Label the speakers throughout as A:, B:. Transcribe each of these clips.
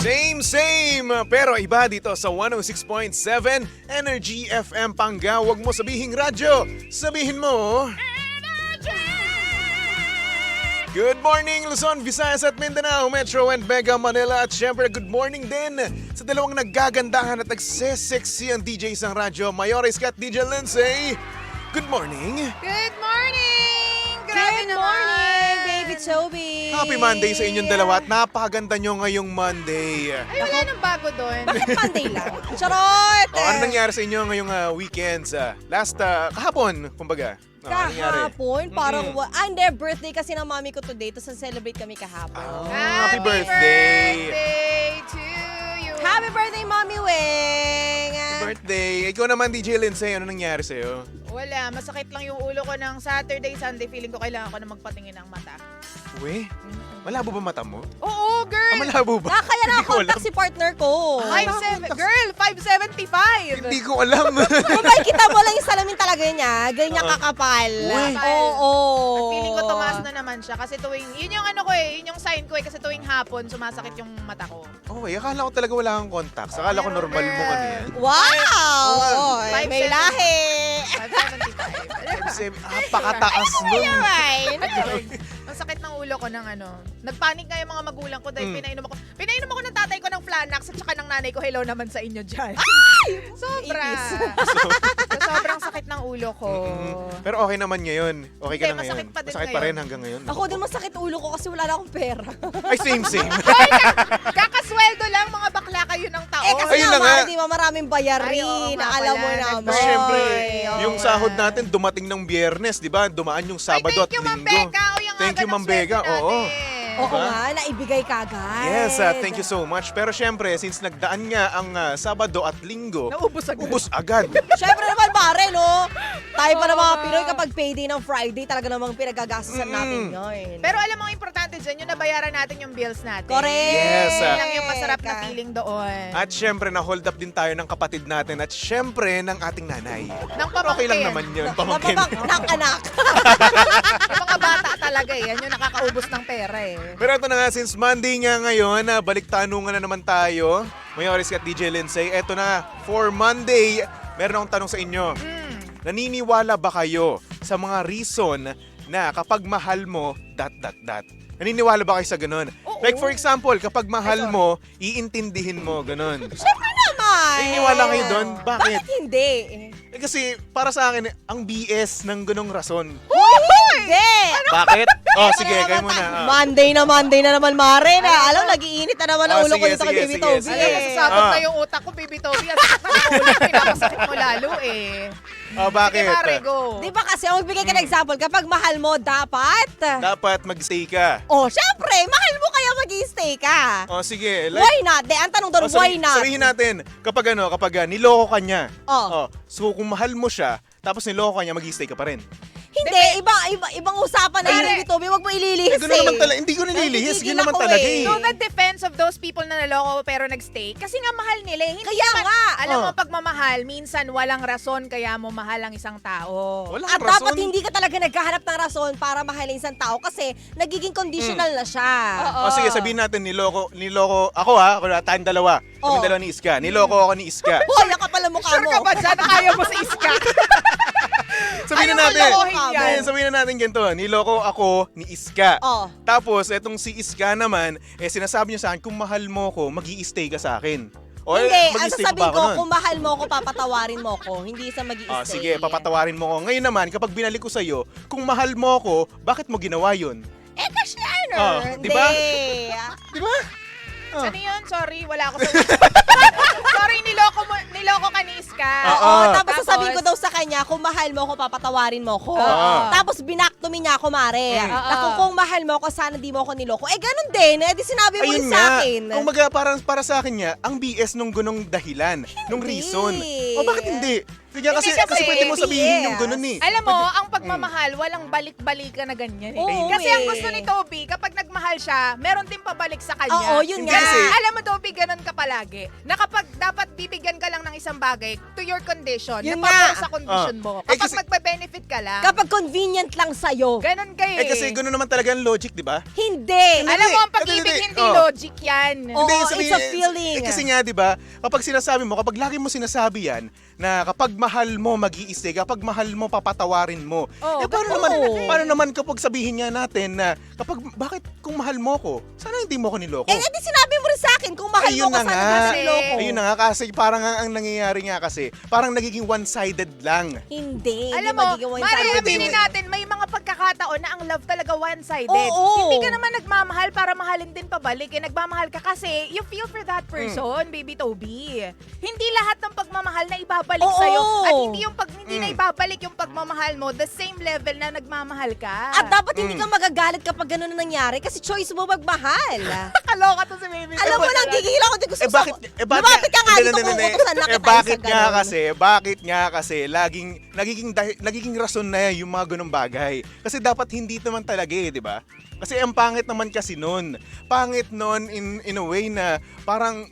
A: Same! Pero iba dito sa 106.7 Energy FM Pangga. Huwag mo sabihing radyo. Sabihin mo... Good morning Luzon, Visayas at Mindanao, Metro and Mega Manila. At syempre good morning din sa dalawang naggagandahan at nagsesexy ang DJs ng radyo, Mayores at DJ Lindsay. Good morning!
B: Good morning!
C: Good morning, Baby Toby!
A: Happy Monday sa inyong dalawa at napakaganda nyo ngayong Monday.
B: Ay, wala nang bago doon.
C: Bakit Monday lang? Charot!
A: Ano nangyari sa inyo ngayong weekends? Kahapon, kumbaga. Ano nangyari?
C: Kahapon, parang hindi, birthday kasi ng mami ko today, tapos celebrate kami kahapon.
A: Happy birthday!
B: to you!
C: Happy birthday, Mommy Weng!
A: Birthday! Ikaw naman, DJ Lindsay, ano nangyari sa'yo?
B: Wala, masakit lang yung ulo ko ng Saturday, Sunday. Feeling ko kailangan ko na magpatingin ng mata.
A: Uwe, malabo ba mata mo?
B: Oo, girl!
A: Malabo ba?
C: Kaya
A: Hindi ko
C: na-contact
A: alam.
C: si partner ko.
B: 5'7", girl, 5'75".
A: Hindi ko alam.
C: Kung makikita mo lang yung salamin talaga niya, ganyan kakapal.
A: Uy.
C: Oo.
B: At feeling ko tumaas na naman siya kasi tuwing, yun yung ano ko yun yung sign ko kasi tuwing hapon sumasakit yung mata ko.
A: Okay, akala ko talaga wala kang contacts. Akala ko normal mo ano yan.
C: Wow!
B: Five,
C: May
B: seven.
C: lahi!
B: 5'75".
A: Napakataas nun.
B: Ang sakit ng ulo ko ng ano. Nagpanik nga yung mga magulang ko dahil pinainom ako ng tatay ko ng Flanax at saka ng nanay ko, hello naman sa inyo dyan. Sobra. Sobrang sakit ng ulo ko.
A: Pero okay naman ngayon. Okay ka
B: Hindi,
A: na ngayon.
B: masakit pa din
A: Masakit pa
B: ngayon.
A: rin hanggang ngayon.
C: Ako din masakit ulo ko kasi wala na akong pera.
A: Ay, same.
B: Kakasweldo lang mga bakla kayo ng taon.
C: Kasi
A: Ayun na
C: naman,
A: nga.
C: di ba maraming bayarin.
B: Ay, oo nga
C: Alam mo
B: pala.
C: naman.
A: Tapos syempre,
B: Oo
A: yung
B: nga.
A: sahod natin dumating ng Biyernes, di ba? Dumaan yung Sabado at
B: Thank you, Ma'am
A: Linggo.
B: Becca. O, yung
A: Thank
B: aga
A: you,
B: ng
A: Ma'am Becca.
B: sweldo
A: Oo.
B: natin.
C: Oo
A: Diba?
C: nga, naibigay kagad.
A: Yes, thank you so much. Pero syempre, since nagdaan nga ang Sabado at Linggo,
B: Naubos agad.
A: ubus agad.
C: Syempre naman pare, no? Tayo pa ng mga
B: Oo.
C: Pinoy kapag payday ng Friday, talaga namang pinagagastusan natin yun.
B: Pero alam mo, ang importante dyan, yung nabayaran natin yung bills natin.
C: Correct!
A: Yes,
B: Yun lang yung masarap na feeling doon.
A: At syempre, na-hold up din tayo ng kapatid natin at syempre, ng ating nanay.
B: Nang
A: Pero okay lang
B: pamangkin.
A: naman yun, pamangkin.
C: ng anak.
B: Yung mga bata talaga yan yung nakakaubos ng pera eh.
A: Pero ito na nga, since Monday nga ngayon, balik tanungan na naman tayo. Mayores at DJ Lindsay, eto na, for Monday, meron akong tanong sa inyo. Naniniwala ba kayo sa mga reason na kapag mahal mo, ... Naniniwala ba kayo sa ganun?
B: Oo.
A: Like for example, kapag mahal mo, iintindihin mo, ganun.
C: Syempre naman.
A: Naniniwala kayo doon? Bakit?
C: Bakit hindi?
A: Kasi para sa akin, ang BS ng ganung rason.
C: Hindi!
A: Bakit? Oh, sige, kayo muna.
C: Monday na naman, Mare. Na, alam, nag-iinit na naman ang ulo ko
A: sige,
C: dito kay
A: sige,
C: Baby
A: sige,
C: Toby.
A: sige.
B: Alam mo, sasabog
A: Ah.
B: na yung utak ko, baby Toby. Ang sakit ng ulo, pinapasakit mo lalo eh.
A: Oh, bakit?
B: Sige, Mare, go.
C: Di ba kasi, magbigay ka ng example, kapag mahal mo, dapat...
A: Dapat mag-stay ka.
C: Oh, syempre, mahal mo kaya mag-stay ka.
A: Oh, sige.
C: Why not? De, ang tanong doon,
A: Oh,
C: why not?
A: Sabihin natin, kapag niloko ka niya.
C: Oh.
A: So kung mahal mo siya, tapos niloko ka niya, mag-stay ka pa rin.
C: Hindi, ibang usapan na
B: Pare,
C: Baby Toby, wag mo ililihis
A: Ganun naman talaga, hindi ko nililihis.
C: Nagigil
A: Yun naman
C: ako
A: talaga
C: eh.
A: eh.
B: To the defense of those people na naloko pero nagstay, kasi nga mahal nila eh. Hindi
C: Kaya
B: naman,
C: nga.
B: alam mo,
A: Oh.
B: pagmamahal, minsan walang rason kaya mo mahal ang isang tao.
A: Wala
C: At
A: kang rason.
C: dapat hindi ka talaga naghahanap ng rason para mahalin isang tao kasi nagiging conditional na siya.
A: Oh, sige, sabihin natin, niloko, ako tayong dalawa.
C: Oh.
A: Kami dalawa ni Iska. Niloko ako ni Iska.
C: Hoy, nakapala mukha
B: Sure
C: mo.
B: ka ba dyan na kaya mo sa iska?
A: Sabihin
B: Ayaw
A: na
B: mo
A: natin.
B: lokohin yan.
A: Hindi, sabihin na natin ganito. Niloko ako ni Iska.
C: Oh.
A: Tapos, etong si Iska naman, sinasabi niya sa akin, kung mahal mo ko, mag-i-stay ka sa akin. O,
C: Hindi, ang
A: mag-i-stay
C: sasabihin
A: pa ba
C: ko,
A: ako nun?
C: kung mahal mo ako, papatawarin mo ako. Hindi sa mag
A: Ah, sige, papatawarin mo ko. Ngayon naman, kapag binalik ko sa'yo, kung mahal mo ako, bakit mo ginawa yun?
C: Eh, kasi ano?
A: Oh, di ba?
C: Hindi.
A: Di ba?
B: Ano yun? Sorry, wala ako sa Sorry, niloko ka ni Iska.
C: Oo,
A: Ah.
C: tapos sasabihin ko daw sa kanya, kung mahal mo ako, papatawarin mo ako.
A: Ah.
C: Tapos binaktomi niya ako, Mare.
A: Mm.
C: Na kung mahal mo ako, sana di mo ako niloko. Eh, ganun din. Eh, di sinabi mo
A: Ayun
C: rin
A: nga.
C: sa akin.
A: Kung para sa akin niya, ang BS nung gunong dahilan, nung reason. O bakit hindi? Sige, kasi pwede mo sabihin yung ganun eh.
B: Alam mo, ang pagmamahal, walang balik-balikan na ganyan eh.
C: Oo,
B: Kasi
C: eh.
B: ang gusto ni Toby, kapag nagmahal siya, meron din pabalik sa kanya.
C: Oo, yun nga.
A: Kasi-
B: Alam mo, Toby, ganun ka palagi. Na kapag dapat dapat bibigyan ka lang ng isang bagay to your condition.
C: Yun
B: na pabor
C: nga.
B: sa condition mo.
A: Eh,
B: Kapag
A: kasi-
B: magpa-benefit ka lang.
C: Kapag convenient lang sa'yo.
B: Ganon kayo
A: Eh kasi gano'n naman talaga ang logic, di ba?
C: Hindi.
B: Alam mo, ang
A: Hindi,
B: pag-ibig
A: hindi.
B: hindi
A: Oh.
B: logic yan.
C: Oo,
A: Hindi,
C: it's a feeling.
A: Kasi nga, di ba, kapag sinasabi mo, kapag lagi mo sinasabi yan, na kapag mahal mo, mag-iiste, kapag mahal mo, papatawarin mo.
B: Oh,
A: eh, paano
B: ganun
A: naman,
B: talaga eh.
A: paano naman kapag sabihin nga natin na, bakit kung mahal mo ko, sana hindi mo ko niloko?
C: Eh, di sinabi mo rin sa akin kung mahal
A: Ayun
C: mo ko
A: na
C: sana
A: nga.
C: ka niloko.
A: Ayun na nga, kasi parang ang nangyayari nga kasi, parang nagiging one-sided lang.
C: Hindi.
B: Alam
C: hindi
B: mo,
C: magiging
B: Mari,
C: one-sided.
B: aminin natin, may mga pagkakataon na ang love talaga one-sided.
C: Oo.
B: Hindi ka naman nagmamahal para mahalin din pabalik. Eh, nagmamahal ka kasi you feel for that person, baby Toby. Hindi lahat ng pagmamahal na ibabalik
C: Oo.
B: sa'yo. At hindi yung hindi na ibabalik yung pagmamahal mo, the same level na nagmamahal ka.
C: At dapat hindi ka magagalit kapag gano'n na nangyari kasi choice mo magmahal.
B: Kaloka to si baby
C: Alam mo,
B: Toby.
C: nagigil ako. Di gusto
A: Bakit
C: Lumapit ka nga
A: hindi,
C: dito
A: hindi,
C: kung
A: hindi.
C: utusan na kita
A: bakit
C: sa
A: nga
C: ganun.
A: kasi, nagiging rason na yung mga ganung bagay. Kasi dapat hindi naman talaga di ba? Kasi ang pangit naman kasi nun. Pangit nun in a way na parang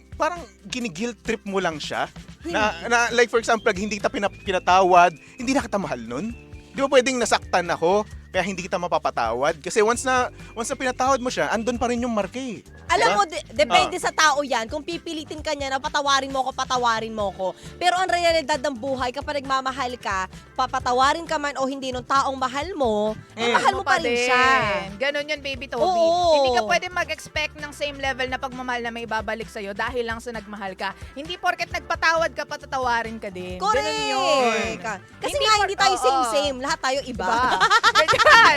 A: gini-guilt trip mo lang siya. Na like for example, pag hindi kita pinatawad, hindi na kita mahal nun. Di ba pwedeng nasaktan ako, kaya hindi kita mapapatawad? Kasi once na pinatawad mo siya, andun pa rin yung marka eh.
C: Alam
A: Diba?
C: mo, depende sa tao yan. Kung pipilitin ka niya na patawarin mo ko. Pero ang realidad ng buhay, kapag nagmamahal ka, papatawarin ka man o hindi nung taong mahal mo, mahal mo pa rin siya.
B: Ganon yun, baby Toby.
C: Oo.
B: Hindi ka pwede mag-expect ng same level na pagmamahal na may babalik sa'yo dahil lang sa nagmahal ka. Hindi porket nagpatawad ka, patatawarin ka din. Ganon yun.
C: Correct. Kasi nga, hindi tayo same-same. Lahat tayo iba.
B: Ganyan.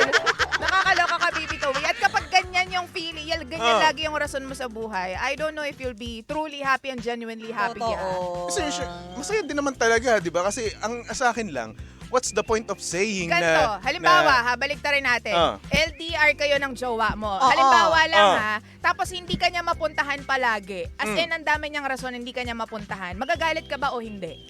B: Nakakaloka ka, baby Toby. At kapag ganyan yung feeling, ganyan
A: Oh.
B: lagi yung rason mo sa buhay, I don't know if you'll be truly happy and genuinely happy.
C: Totoo.
A: Kasi masaya din naman talaga, di ba? Kasi ang sa akin lang, what's the point of saying
B: Ganto, halimbawa, balik ta rin natin.
A: Ah.
B: LDR kayo ng jowa mo.
C: Oo.
B: Halimbawa lang
A: Ah.
B: tapos hindi ka niya mapuntahan palagi. As in, ang dami niyang rason hindi ka niya mapuntahan. Magagalit ka ba o hindi?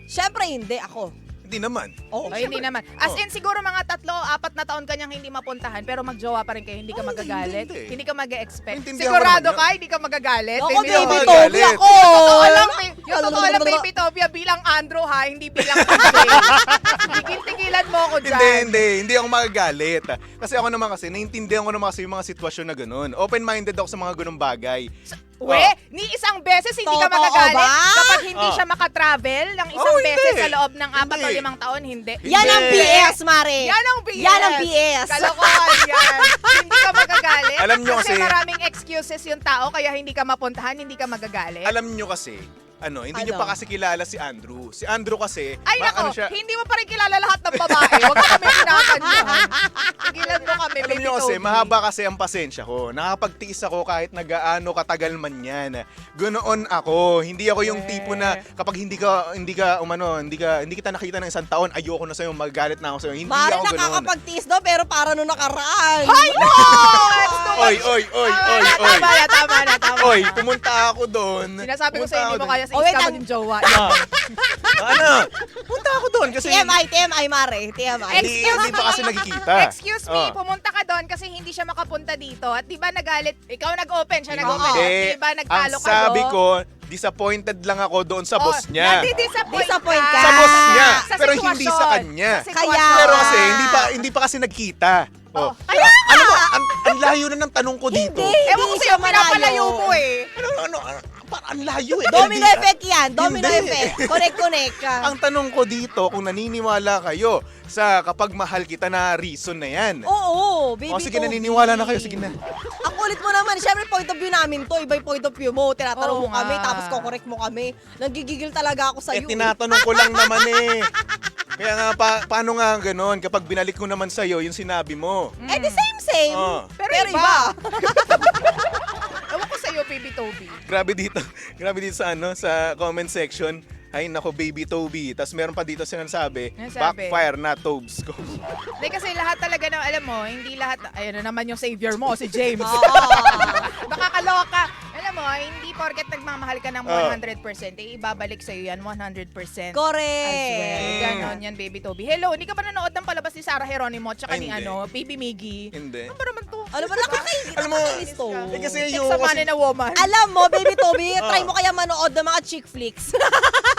C: Siyempre, hindi ako.
A: Hindi naman.
C: Oo,
B: O hindi naman. As
A: Oh.
B: in, siguro mga 3-4 na taon ka niyang hindi mapuntahan pero magjowa pa rin kayo, hindi ka
A: Oh,
B: magagalit.
A: hindi.
B: Hindi ka mag-expect.
A: Naintindihan
B: Sigurado
A: ko naman
B: ka, hindi ka magagalit.
C: Ako,
B: Baby
C: baby
B: Toby.
C: Toby ako!
B: Totoo lang, yung totoo lang, baby Toby, bilang Andrew ha, hindi bilang TJ. Tigil-tigilan mo ako dyan.
A: Hindi ako magagalit. Kasi ako naman kasi, naiintindihan ko naman kasi yung mga sitwasyon na ganun. Open-minded ako sa mga ganung bagay.
B: We, ni isang beses hindi ka
C: Totoo
B: magagalit
C: ba?
B: kapag hindi
A: Oh.
B: siya makatravel ng isang
A: hindi.
B: beses sa loob ng 4 o
A: Hindi.
B: 5 taon, hindi.
C: Yan ang
A: Hindi.
C: BS, Mare.
B: Yan ang BS.
C: Yan ang BS.
B: Kalokohan yan. Hindi ka magagalit.
A: Alam nyo kasi-
B: maraming excuses yung tao kaya hindi ka mapuntahan, hindi ka magagalit.
A: Alam nyo kasi, hindi nyo pa kasi kilala si Andrew. Si Andrew kasi,
B: Ay nako,
A: siya,
B: hindi mo pa rin kilala lahat ng babae. Huwag ka kami pinakanyan. Tigilan mo kami,
A: alam
B: baby
A: nyo kasi,
B: Toby.
A: mahaba kasi ang pasensya ko. Nakakapagtiis ako kahit nagaano katagal man yan. Ganoon ako. Hindi ako yung tipo na kapag hindi kita nakita ng isang taon, ayoko na sa'yo, magalit na ako sa'yo. Hindi
C: Mare,
A: ako ganoon.
C: nakakapagtiis daw, pero para nung nakaraan.
B: Ay, no! That's too much.
A: Oy.
B: Tama na.
A: Oy, pumunta ako doon.
B: Sinasabi ko sa'yo, hindi mo
A: Pumunta
B: kaya sa
C: Oh, wait,
B: iska mo
C: ang-
B: din jowa.
A: Ano? Punta ako doon kasi
C: TMI, Mare. TMI.
A: hindi pa kasi nagkikita.
B: Excuse me, pumunta ka doon kasi hindi siya makapunta dito. At di ba nagalit? Ikaw nag-open, siya nag-open.
A: Hindi.
B: Di ba nagtalo
A: Ang
B: ka
A: sabi
B: doon?
A: ko, disappointed lang ako doon sa boss niya.
C: Disappoint ka.
A: Sa boss niya.
B: Sa
A: Pero hindi sa
B: sitwasyon.
A: kanya.
B: Sa sitwasyon.
C: Kaya-
A: Pero kasi hindi pa kasi nagkita. Oh.
B: Kaya
A: Ano ba? Ang layo na ng tanong ko dito.
C: Hindi.
B: Ewan ko sa'yo, pinapalayo mo eh.
A: Parang ang layo eh.
C: Domino
A: LDR.
C: effect yan. Domino
A: Hindi.
C: effect. Connect.
A: Ang tanong ko dito, kung naniniwala kayo sa kapag mahal kita na reason na yan.
C: Oo, baby
A: O sige,
C: Toby.
A: naniniwala na kayo. Sige na.
C: Ang kulit mo naman. Siyempre, point of view namin to. Iba yung point of view mo. Tinatanong
B: Oo
C: mo kami,
B: nga.
C: tapos kukorek mo kami. Nagigigil talaga ako
A: Eh,
C: sa'yo.
A: tinatanong ko lang naman eh. Kaya nga, paano nga ganon? Kapag binalik ko naman sa'yo, yung sinabi mo.
C: Eh, the same.
A: Oh.
B: Pero
C: Pero
B: iba.
C: iba.
B: Ewan ko sa'yo, baby Toby.
A: Grabe dito sa comment section. Ay nako, baby Toby. Tapos meron pa dito sinasabi,
B: Ano sabi?
A: backfire na Tobes ko.
B: Hindi kasi lahat talaga ng, alam mo, hindi lahat, ayun na naman yung savior mo, si James. Nakakaloka. Alam mo, hindi porket nagmamahal ka ng 100%, ibabalik sa'yo yan 100%. As
C: Correct.
B: well. Ganon yan, baby Toby. Hello, hindi ka ba nanood ng palabas ni Sarah Geronimo at saka
A: Ay,
B: ni
A: hindi.
B: Baby Miggy?
A: Hindi.
B: Ano ba naman to?
C: Ano ba
A: Alam mo,
C: nakakainis to?
A: kasi
B: Take
A: yung...
B: some money na woman.
C: Alam mo, baby Toby, try mo kaya manood ng mga chick flicks.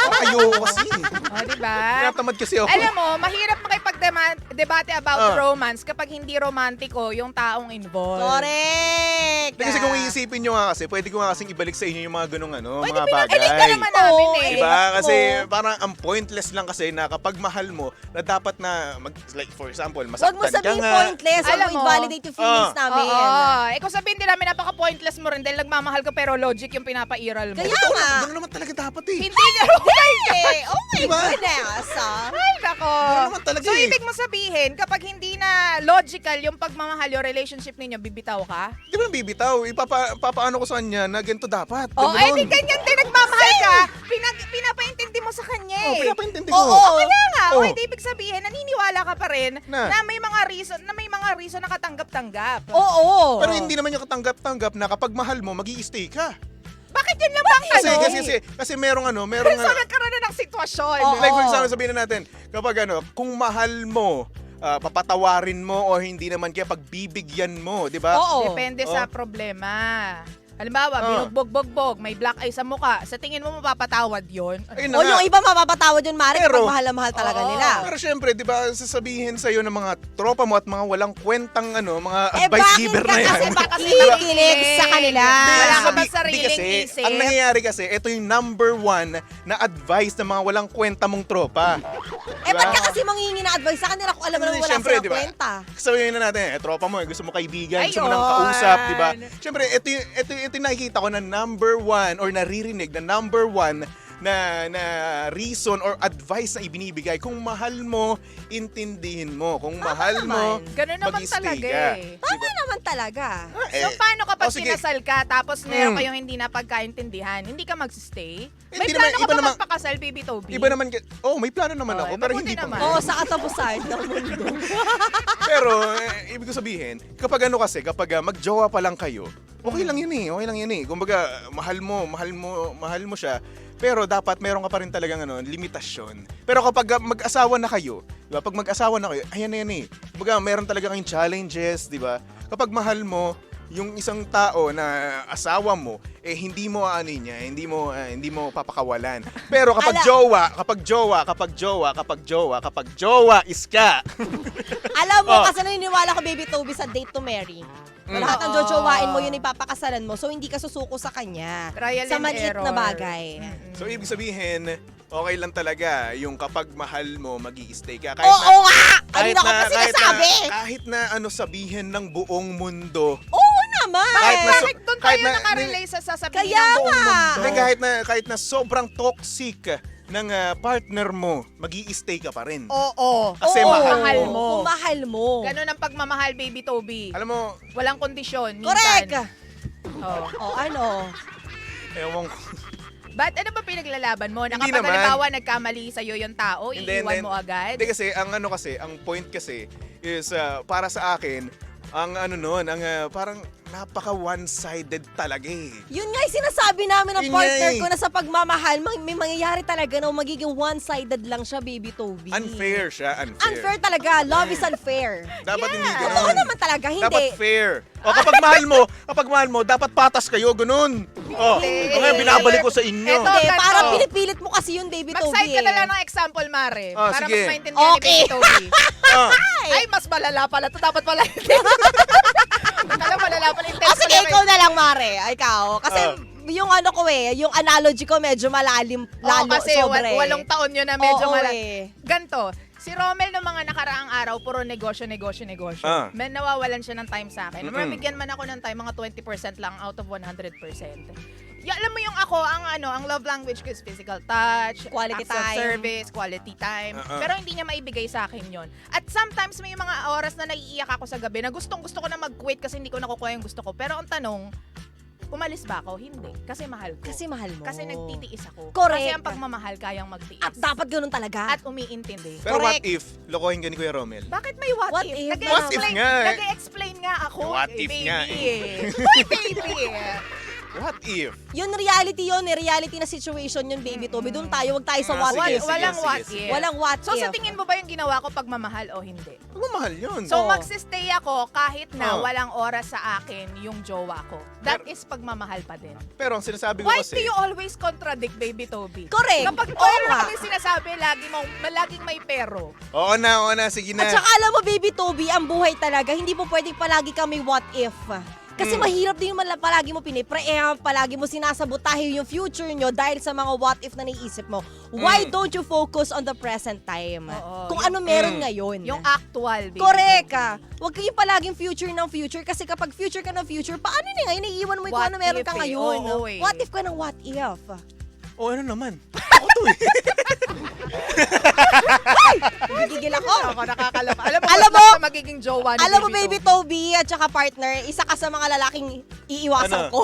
A: Ayoko kasi.
B: O, diba?
A: Tinatamad kasi ako.
B: Alam mo, mahirap makipag-debate about
A: Ah.
B: romance kapag hindi romantiko yung taong involved.
C: Correct!
A: Kasi kung iisipin nyo nga kasi, pwede ko nga kasing ibalik sa inyo yung mga ganung
B: Pwede
A: mga bagay.
B: pinag-edit ka naman namin
C: Oo,
B: eh.
A: Diba? Kasi
C: Oo.
A: parang ang pointless lang kasi na kapag mahal mo, na dapat na, like for example,
C: Huwag
A: masaktan
C: mo
A: ka
C: sabihin
A: nga.
C: pointless. Huwag
B: Alam
C: mo
B: mo,
C: invalidate yung feelings namin.
B: Oo. Eh kung sabihin din namin napaka-pointless mo rin dahil nagmamahal ka pero logic yung pinapairal mo.
C: Kaya
A: Ito,
C: nga.
A: ganun naman talaga dapat eh.
B: Hindi nga romance.
C: Eh, oh my
A: Diba?
C: goodness.
B: Ay, nako.
A: Ganun naman talaga
B: So,
A: eh.
B: ibig mo sabihin, kapag hindi na logical yung pagmamahal, yung relationship ninyo, bibitaw ka?
A: Di ba bibitaw? Papaano ko sa kanya na ganito dapat.
B: Oh,
A: Ganun.
B: ay, di ganyan din nagmamahal ka. Pinapaintindi mo sa kanya
A: Oh,
B: eh.
A: pinapaintindi ko.
C: Oo.
B: Kaya nga,
A: Oh.
B: okay, di ibig sabihin, naniniwala ka pa rin
A: Na?
B: na may mga reason na katanggap-tanggap.
C: Oo.
A: Pero hindi naman yung katanggap-tanggap na kapag mahal mo, mag-i-stay ka.
B: Bakit yun lang bang
A: Kasi,
B: ano?
A: kasi merong
B: So, nagkaroon na ng sitwasyon.
C: Oo.
A: like for example, sabihin na natin, kapag kung mahal mo, papatawarin mo o hindi naman kaya pagbibigyan mo, di ba?
C: Oo.
B: Depende
A: Oh.
B: sa problema. Halimbawa,
A: Oh.
B: binugbog-bog, may black eye sa mukha. Sa tingin mo mapapatawad yun?
A: Ayun na
C: O
A: nga.
C: yung iba mapapatawad yun, Mari,
A: Pero-
C: kapag mahal na mahal talaga
B: Oo.
C: nila.
A: Pero syempre, di ba, sasabihin sa'yo ng mga tropa mo at mga walang kwentang mga
C: Eh,
A: advice
C: bakit
A: giver
C: ka
A: na yan.
C: kasi
B: Baka
C: ikikilig sa kanila?
B: Wala ka ba
A: Sabi-
B: sariling
A: di kasi,
B: isip?
A: ang nangyayari kasi, ito yung number 1 na advice ng mga walang kwenta mong tropa.
C: Eh, ba't ka kasi manghingi ng advice sa kanila kung alam mo naman wala
A: Siyempre,
C: silang
A: di ba?
C: kwenta?
A: Sabihin na natin, tropa mo, gusto mo kaibigan, gusto mo
B: Ayun.
A: nang kausap, di ba? Siyempre, ito yung nakikita ko na number 1 or naririnig na number 1 na reason or advice na ibinibigay. Kung mahal mo, intindihin mo. Kung mahal mo,
C: naman.
B: Ganun naman
A: mag-stay
B: talaga
A: ka.
B: eh.
C: Tama naman talaga.
B: So, paano kapag
A: sige.
B: kinasal ka tapos meron
A: Mm.
B: kayong hindi na pagkaintindihan? Hindi ka magstay? May
A: Hindi
B: plano
A: naman,
B: ka
A: iba
B: ba
A: naman-
B: magpakasal, Baby Toby?
A: Iba naman, may plano naman
B: Oh,
A: ako,
B: iba
A: pero
B: buti
A: hindi pa.
B: naman.
C: Oo, sa katapusan ng mundo.
A: Pero, ibig ko sabihin, kapag magjowa pa lang kayo, okay lang yun eh, okay lang yun eh. Kumbaga, mahal mo siya, pero dapat meron ka pa rin talagang limitasyon. Pero kapag mag-asawa na kayo, di ba? Pag mag-asawa na kayo, ayan na yan eh. Kumbaga, meron talaga kayong challenges, di ba? Kapag mahal mo, yung isang tao na asawa mo, hindi mo hindi mo papakawalan. Pero kapag jowa is ka.
C: Alam mo,
A: Oh.
C: kasi naniniwala ko, Baby Toby, sa date to marry. Lahat ng
B: Oo.
C: jojowain mo, yun ipapakasalan mo. So, hindi ka susuko sa kanya.
B: Trial
C: Sa
B: and
C: maliit na
B: error.
C: bagay.
A: So, ibig sabihin, okay lang talaga yung kapag mahal mo, mag-i-stay ka.
C: Oo nga! Kanina ko pa sinasabi!
A: Kahit na sabihin ng buong mundo.
C: Oo naman!
A: Kahit na
B: Bakit doon
A: kahit
B: tayo
A: na-
B: nakarelay sa sasabihin
C: Kaya
B: ng buong
C: nga.
B: mundo?
A: Hindi, kahit na sobrang toxic ng partner mo, mag-i-stay ka pa rin.
B: Oo.
A: Kasi
C: Oo.
A: mahal
B: mo.
C: Kung mahal mo.
B: Ganun ang pagmamahal, Baby Toby.
A: Alam mo,
B: Walang kondisyon. Minsan.
C: Correct!
B: Oh.
C: O ano?
A: ewan ko.
B: But ano ba pinaglalaban mo? Na
A: Hindi
B: kapag
A: naman.
B: halimbawa nagkamali sa'yo yung tao,
A: Hindi,
B: iiwan
A: hindi.
B: mo agad?
A: Hindi kasi, ang point kasi is para sa akin, ang parang napaka one-sided talaga eh.
C: Yun nga yung sinasabi namin ng
A: Yun nga
C: partner
A: eh.
C: ko na sa pagmamahal, may mangyayari talaga na magiging one-sided lang siya, Baby Toby.
A: Unfair siya,
C: Unfair talaga. Love is unfair.
A: Dapat hindi
B: Yeah.
A: ganun.
C: Totoo naman talaga, hindi.
A: Dapat fair. O kapag mahal mo, dapat patas kayo, ganun. O,
B: Hindi.
A: ngayon binabalik ko sa inyo.
B: Eto,
C: Hindi,
B: ganito.
C: parang pinipilit mo kasi yun, Baby Toby.
B: Mag-side ka na
C: eh.
B: lang ng example, Mare.
A: Ah,
B: para
A: sige.
B: mas maintindihan
C: Okay.
B: ni Baby Toby.
A: Ah,
B: Ay, mas malala pala. Ito dapat pala. Alam, malala pala yung
C: Ah,
B: text
C: sige,
B: pala.
C: ikaw na lang, Mare. Ikaw. Kasi
A: Ah.
C: yung yung analogy ko medyo malalim,
B: Oo,
C: lalo,
B: kasi
C: sobre.
B: 8 taon yun na medyo
C: Oo,
B: malala.
C: eh.
B: Ganto, si Romel noong mga nakaraang araw, puro negosyo.
A: Ah.
B: Men nawawalan siya ng time sa akin.
A: Mm-mm.
B: Mabigyan man ako ng time, mga 20% lang out of 100%. Alam mo yung ako, ang love language ko is physical touch,
C: Quality
B: acts of
C: time.
B: service, quality time. Pero hindi niya maibigay sa akin yon. At sometimes may mga oras na naiiyak ako sa gabi na gustong-gusto ko na mag-quit kasi hindi ko nakukuha yung gusto ko. Pero ang tanong, umalis ba ako? Hindi. Kasi mahal ko.
C: Kasi mahal mo.
B: Kasi nagtitiis ako.
C: Correct.
B: Kasi ang pagmamahal kayang magtiis.
C: At dapat ganun talaga.
B: At umiintindi.
A: pero what
C: Correct.
A: if, lokohin ka ni Kuya Romel?
B: Bakit may what,
C: What
B: if?
C: if?
A: What if nga?
B: Nag-explain nga ako.
A: What if
B: baby.
A: nga
B: Uy, baby.
A: What if?
C: Yun, reality yun. Reality na situation yun, baby Toby. Doon tayo, wag tayo sa what
A: sige,
C: if.
A: sige,
B: Walang
A: sige,
B: what
A: sige.
B: if.
C: Walang what
B: So
C: if.
B: sa tingin mo ba yung ginawa ko pagmamahal o hindi?
A: Mahal yun.
B: So
C: Oo.
B: magsistay ako kahit na
A: Oh.
B: walang oras sa akin yung jowa ko. That is pagmamahal pa din.
A: Pero ang sinasabi ko
B: Why
A: kasi,
B: do you always contradict, baby Toby?
C: Correct.
B: Kapag
C: Oo
B: mayroon
C: nga.
B: kami sinasabi, laging may pero.
A: oo na, sige na.
C: At saka alam mo, baby Toby, ang buhay talaga, hindi po pwedeng palagi kami what if. Kasi mahirap din yung palagi mo pinipreempt, palagi mo sinasabotahe yung future nyo dahil sa mga what if na naiisip mo. Why don't you focus on the present time?
B: Oo,
C: Kung
B: yung-
C: ano meron ngayon.
B: Yung actual, baby.
C: Correct ka. Huwag kayong palaging future ng future kasi kapag future ka ng future, paano na ngayon? Naiiwan mo yung kung
B: What
C: ano meron
B: if
C: ka
B: eh.
C: ngayon.
B: Oo, eh.
C: What if ka ng what if?
A: Oh, ano naman? Ako to eh.
C: Gigigil ako.
B: Ako nakakaloka. Alam mo,
C: Alam
B: good
C: mo-
B: luck sa magiging jowa ni
C: Alam mo, baby Toby at saka partner, isa ka sa mga lalaking iiwasan
A: Ano?
C: ko.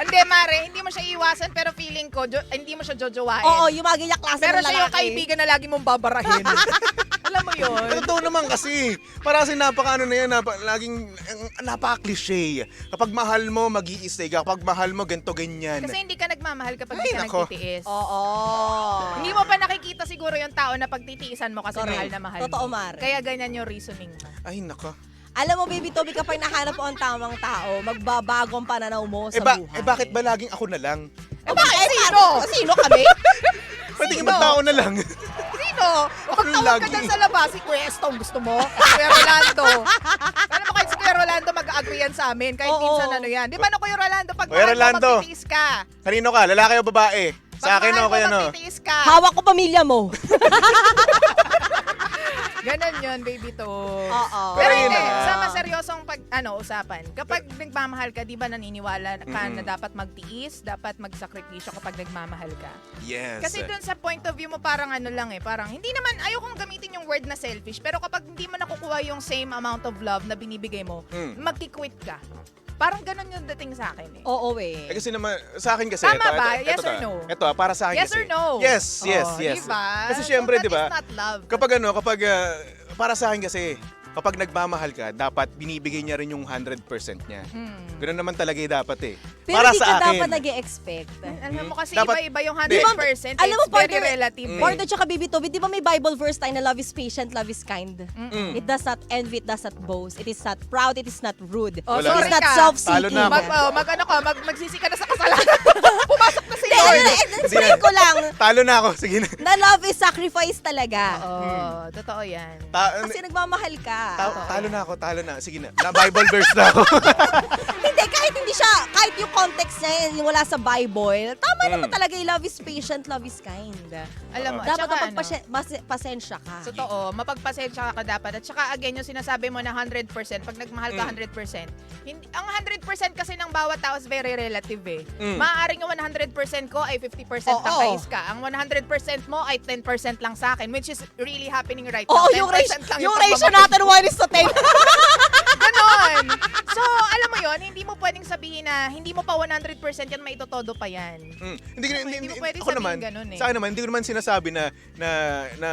B: Hindi, Mare, hindi mo siya iwasan pero feeling ko, hindi mo siya jojowain.
C: Oo, yung mga ganyan klase
B: Pero
C: ng
B: siya yung
C: lalaki.
B: kaibigan na lagi mong babarahin. Alam mo yun?
A: Totoo naman kasi. Para kasi napaka ano na yan, laging napaka-cliche. Kapag mahal mo, mag-i-stay ka. Kapag mahal mo, ganito, ganyan.
B: Kasi hindi ka nagmamahal kapag
A: Ay,
B: hindi ka
A: nako.
B: nagtitiis.
C: Oo.
B: Hindi mo pa nakikita siguro yung tao na pagtitiisan mo kasi
C: Correct.
B: mahal na mahal
C: Totoo,
B: mo.
C: Mare.
B: Kaya ganyan yung reasoning mo.
A: Ay, nako.
C: Alam mo, baby Toby, kapag nahanap mo ang tamang tao, magbabago ang pananaw mo sa buhay.
A: Bakit ba laging ako na lang?
B: Bakit? Sino?
C: Sino kami?
A: Pwede
B: Sino?
A: ibang tao na lang.
B: Sino? Kapag
A: Ako
B: tawag ka
A: lagi.
B: dyan sa labas, si Kuya Estong gusto mo? Kuya Rolando. Alam mo kahit si Kuya Rolando mag-agree yan sa amin. Kahit
C: Oo.
B: minsan ano yan. Di ba no, Kuya Rolando? Pag
A: Kuya
B: mahal mo,
A: Rolando.
B: magtitiis ka.
A: Kanino ka? Lalaki o babae? Sa
B: Pag
A: akin
B: mahal
A: o
B: mo,
A: kaya no?
B: magtitiis ka.
C: Hawak ko pamilya mo.
B: Ganon yun, baby to.
C: Oo.
B: Pero
A: Ayun
B: hindi,
A: na nga.
B: sa maseryosong usapan, kapag nagmamahal ka, di ba naniniwala ka na dapat magtiis, dapat magsakripisyo kapag nagmamahal ka?
A: Yes.
B: Kasi dun sa point of view mo, parang ano lang parang hindi naman, ayokong gamitin yung word na selfish, pero kapag hindi mo nakukuha yung same amount of love na binibigay mo, magki-quit ka. Parang ganun yung dating sa akin eh.
C: Oo eh.
A: Kasi naman, sa akin kasi,
B: Tama ba? Yes or no?
A: Ito, para sa akin
B: Yes
A: kasi.
B: or no?
A: Yes, yes,
B: Oh,
A: yes.
B: Diba?
A: Kasi syempre,
B: so, that
A: di ba?
B: is not love.
A: Kapag para sa akin kasi, kapag nagmamahal ka, dapat binibigay niya rin yung 100% niya. Ganun naman talaga dapat eh.
C: Pero
A: para
C: di
A: sa
C: ka
A: akin.
C: dapat nag-expect.
B: Alam mo kasi
A: Dapat-
B: iba-iba yung
A: Di.
B: 100%.
C: Alam mo,
B: It's very
C: partner,
B: relative.
C: Partner tsaka baby Toby, di ba may Bible verse tayo na love is patient, love is kind? It does not envy, it does not boast. It is not proud, it is not rude.
B: Oh,
C: It is
B: sorry
C: not
B: ka.
C: self-seeking.
A: Talo na ako.
B: Magsisi ka na sa kasalanan. Pumasok na si
C: Hindi,
B: Lord.
C: explain ko lang
A: Talo na ako. Sige na.
C: na love is sacrifice talaga.
B: Oo, totoo yan.
C: Kasi nagmamahal ka.
A: Talo na ako, talo na. Sige na. Na-Bible verse na ako.
C: Hindi, kahit hindi siya, kahit yung context niya, yung wala sa Bible, tama naman talaga yung love is patient, love is kind.
B: Alam mo, at
C: Dapat
B: saka
C: pasensya ka.
B: Totoo, mapagpasensya ka dapat. At saka again, yung sinasabi mo na 100%, pag nagmahal ka 100%, ang 100% kasi ng bawat tao is very relative eh. Maaaring yung 100% ko ay 50%
C: Oo.
B: ng kais ka. Ang 100% mo ay 10% lang sa akin, which is really happening right
C: Oo,
B: now.
C: yung
B: 10%
C: ratio,
B: lang
C: yung ratio
B: pagmamahal.
C: natin 1:10.
B: Ganon. So, alam mo yon, hindi mo pwedeng sabihin na hindi mo pa 100% yan, maitotodo pa yan. Hindi mo pwedeng
A: ako
B: sabihin
A: naman,
B: ganun eh.
A: Sa akin naman, hindi ko naman sinasabi na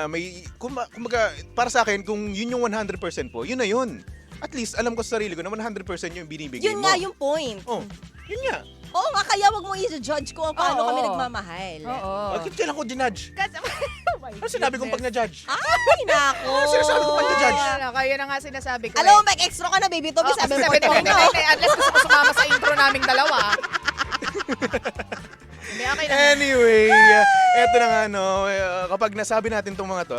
A: may, kumbaga, para sa akin, kung yun yung 100% po, yun na yun. At least, alam ko sa sarili ko na 100% yung binibigay
C: Yun
A: mo.
C: nga yung point.
A: Oh, yun nga.
C: Oo nga, kaya wag mo i-judge kung paano
B: Oo.
C: kami nagmamahal.
B: Oo.
A: Bakit kailan ko dinudge?
B: Kasi,
A: Ano sinabi kong pag na-judge?
C: Ay, nako.
A: Ano sinasabi ko pag na-judge?
B: Kaya na nga sinasabi ko.
C: Alam mo, may extra ka na, baby Toby.
B: Oh, kasi
C: 7.9 na.
B: unless gusto mo sumama sa intro naming dalawa. Hindi, okay na.
A: Anyway, eto na nga no, kapag nasabi natin itong mga to,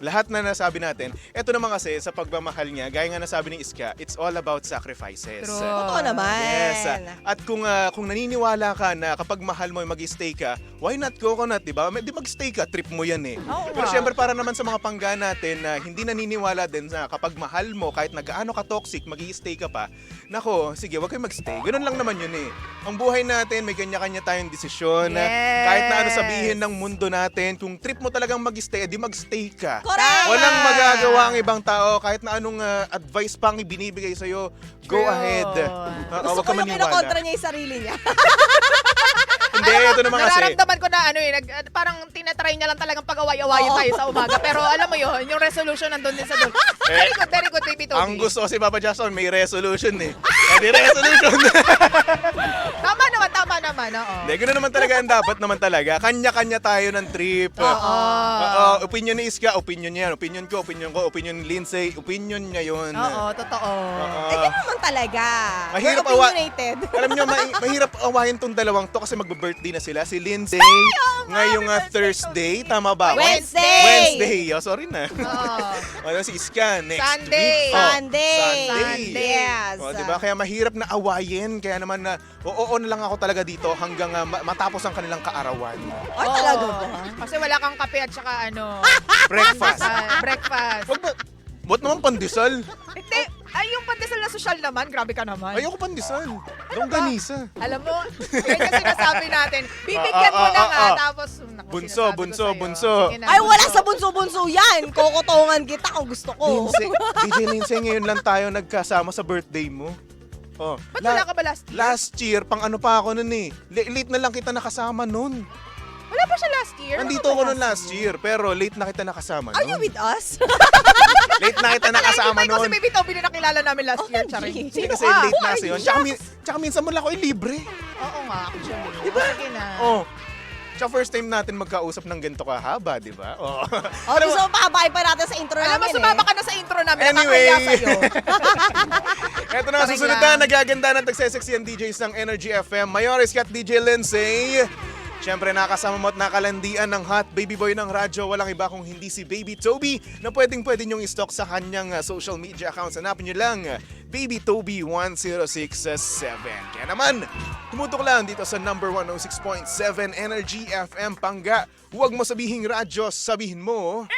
A: lahat na nasabi natin, eto naman kasi sa pagmamahal niya, gaya nga nasabi ni Iska, it's all about sacrifices.
B: True.
C: Totoo naman.
A: Yes. At kung naniniwala ka na kapag mahal mo mag-stay ka, why not coconut, di ba? Di mag-stay ka, trip mo yan eh.
B: Oo
A: Pero
B: nga.
A: syempre para naman sa mga pangga natin na hindi naniniwala din na kapag mahal mo, kahit nagaano ka toxic, mag-i-stay ka pa, nako, sige, wag kayo mag-stay. Ganun lang naman yun eh. Ang buhay natin, may kanya-kanya tayong desisyon.
B: Yes.
A: Kahit na ano sabihin ng mundo natin, kung trip mo talagang mag-stay, di mag-stay ka.
C: Correct.
A: Walang magagawa ang ibang tao, kahit na anong advice pang ibinibigay sa'yo, go
B: True.
A: ahead.
C: Gusto
A: Wag
C: ko
A: ka
C: yung
A: maniwala.
C: kinokontra niya yung sarili niya.
A: Hindi, ito naman kasi.
B: Nararamdaman ko na parang tinatry niya lang talagang pag-away-awayin
C: Oo.
B: tayo sa umaga. Pero alam mo yun, yung resolution nandun din sa doon. Very good, baby Toby.
A: Ang gusto kasi Papa Jackson, may resolution eh. Di resolution.
B: Tama naman, oo.
A: Hindi, gano'n naman talaga ang dapat naman talaga. Kanya-kanya tayo ng trip.
B: Oo.
A: Opinion ni Iska, opinion niya yan. Opinion ko, opinion ni Lindsay, opinion niya yun.
B: Oo, totoo.
C: Eh, ganun naman talaga.
A: Mahirap
C: We're opinionated.
A: Alam niyo, mahirap awayin tong dalawang to kasi magbe-birthday na sila. Si Lindsay, ngayong Thursday, tama ba?
C: Wednesday!
A: Wednesday. Oh, sorry na.
B: Oo.
A: Ano si Iska, next
B: Sunday.
A: week. Oh,
C: Sunday.
A: Sunday.
C: Yes.
A: O, diba? Kaya mahirap na awayin. Kaya naman na, oo na lang ako talaga dito hanggang matapos ang kanilang kaarawan.
C: Ay, talaga ba?
B: Kasi wala kang kape at saka
A: Breakfast.
B: breakfast.
A: Wag ba? Ba't naman pandesal?
B: Hindi, ay yung pandesal na social naman, grabe ka naman.
A: Ayoko pandesal. Longganisa.
B: Alam mo, yan kasi sinasabi natin, bibigyan mo na nga, tapos, naku,
A: Bunso,
B: sinasabi ko
A: bunso,
B: sa'yo.
A: bunso.
B: Sige na,
C: Ay, wala sa bunso-bunso yan. Kokotongan kita kung gusto ko.
A: Lindsay, DJ Lindsay, ngayon lang tayo nagkasama sa birthday mo. Oh,
B: Ba't wala ka ba last year?
A: last year, pang ano pa ako nun eh. Late na lang kita nakasama nun.
B: Wala pa siya last year?
A: Nandito
B: Wala
A: ako
B: ba
A: nun last year, pero late na kita nakasama
C: Are you
A: nun.
C: with us?
A: Late na kita nakasama
B: Ay, hindi ba
A: nun.
B: kasi Baby Toby na nakilala namin last year,
C: Oh,
B: Charing.
C: gee.
A: Hindi kasi
B: ka?
A: late na
C: Who
A: kasi
C: are
A: yun.
C: you?
A: Tsaka minsan mo lang ako libre.
B: Oo nga, actually. Diba? Sige na.
A: Oh. Tsaka first time natin magkausap ng ganito kahaba, di ba? Oh.
C: O, gusto mo pakabay pa natin sa intro
B: Alam mo,
C: namin
B: sumama ka na sa intro namin.
A: Anyway.
B: Nakakahiya sa'yo.
A: Eto na,
B: Sorry
A: susunod
B: lang.
A: na, nagaganda ng tagseseksiyan DJs ng Energy FM. Mayores Kat DJ Lindsay. Siyempre, nakasama mo at nakalandian ng hot baby boy ng radyo. Walang iba kung hindi si Baby Toby na pwede nyong i-stalk sa kanyang social media accounts. Hanapin nyo lang, Baby Toby 1067. Kaya naman, tumutok lang dito sa number 106.7 Energy FM Pangga. Huwag mo sabihing radyo, sabihin mo